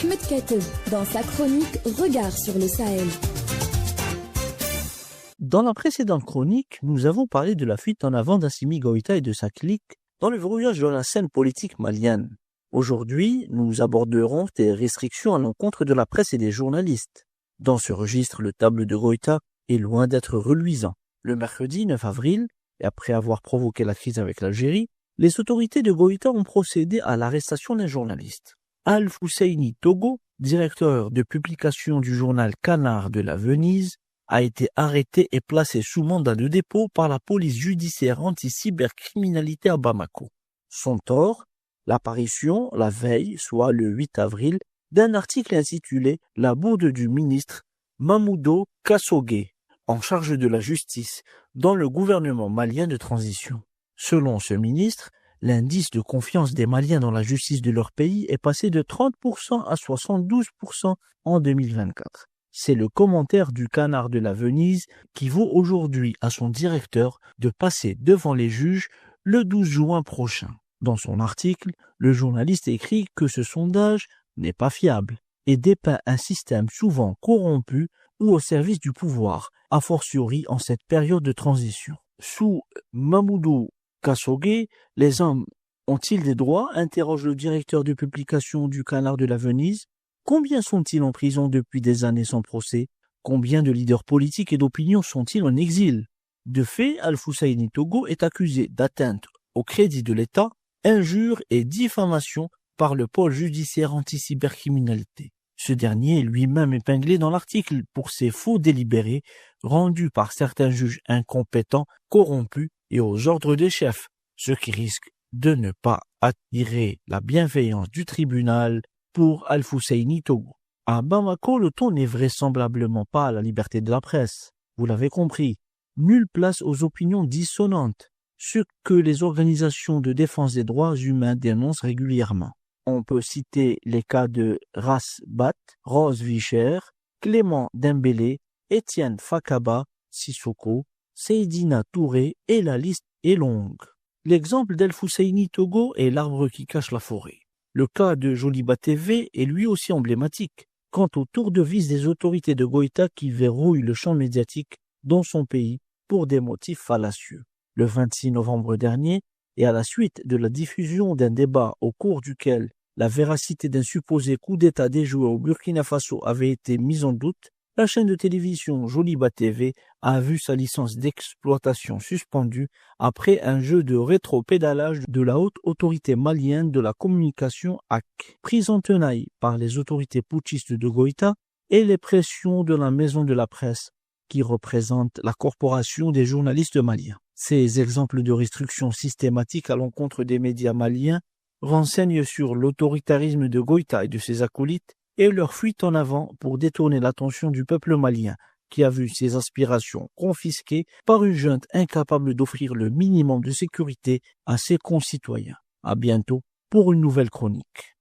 Ahmed Kateb dans sa chronique Regard sur le Sahel. Dans la précédente chronique, nous avons parlé de la fuite en avant d'Assimi Goïta et de sa clique dans le verrouillage de la scène politique malienne. Aujourd'hui, nous aborderons des restrictions à l'encontre de la presse et des journalistes. Dans ce registre, le tableau de Goïta est loin d'être reluisant. Le mercredi 9 avril, et après avoir provoqué la crise avec l'Algérie, les autorités de Goïta ont procédé à l'arrestation d'un journaliste. Al-Fousseini Togo, directeur de publication du journal Canard de la Venise, a été arrêté et placé sous mandat de dépôt par la police judiciaire anti-cybercriminalité à Bamako. Son tort, l'apparition, la veille, soit le 8 avril, d'un article intitulé « La bourde du ministre Mamoudou Kassogué, en charge de la justice, dans le gouvernement malien de transition ». Selon ce ministre, l'indice de confiance des Maliens dans la justice de leur pays est passé de 30% à 72% en 2024. C'est le commentaire du Canard de la Venise qui vaut aujourd'hui à son directeur de passer devant les juges le 12 juin prochain. Dans son article, le journaliste écrit que ce sondage n'est pas fiable et dépeint un système souvent corrompu ou au service du pouvoir, a fortiori en cette période de transition. Sous Mamoudou Kassogué, les hommes ont-ils des droits? Interroge le directeur de publication du Canard de la Venise. Combien sont-ils en prison depuis des années sans procès? Combien de leaders politiques et d'opinion sont-ils en exil? De fait, Al-Fousseini Togo est accusé d'atteinte au crédit de l'État, injure et diffamation par le pôle judiciaire anti-cybercriminalité. Ce dernier est lui-même épinglé dans l'article pour ses faux délibérés rendus par certains juges incompétents, corrompus et aux ordres des chefs, ce qui risque de ne pas attirer la bienveillance du tribunal pour Al-Fousseini Togo. À Bamako, le ton n'est vraisemblablement pas à la liberté de la presse. Vous l'avez compris, nulle place aux opinions dissonantes, ce que les organisations de défense des droits humains dénoncent régulièrement. On peut citer les cas de Ras Bat, Rose Vicher, Clément Dembélé, Étienne Fakaba, Sissoko, Seydina Touré et la liste est longue. L'exemple d'Al-Fousseini Togo est l'arbre qui cache la forêt. Le cas de Joliba TV est lui aussi emblématique quant au tour de vis des autorités de Goïta qui verrouillent le champ médiatique dans son pays pour des motifs fallacieux. Le 26 novembre dernier, et à la suite de la diffusion d'un débat au cours duquel la véracité d'un supposé coup d'État déjoué au Burkina Faso avait été mise en doute, la chaîne de télévision Joliba TV a vu sa licence d'exploitation suspendue après un jeu de rétropédalage de la haute autorité malienne de la communication AC, prise en tenaille par les autorités putschistes de Goïta et les pressions de la maison de la presse qui représente la corporation des journalistes maliens. Ces exemples de restrictions systématiques à l'encontre des médias maliens renseignent sur l'autoritarisme de Goïta et de ses acolytes et leur fuite en avant pour détourner l'attention du peuple malien qui a vu ses aspirations confisquées par une junte incapable d'offrir le minimum de sécurité à ses concitoyens. À bientôt pour une nouvelle chronique.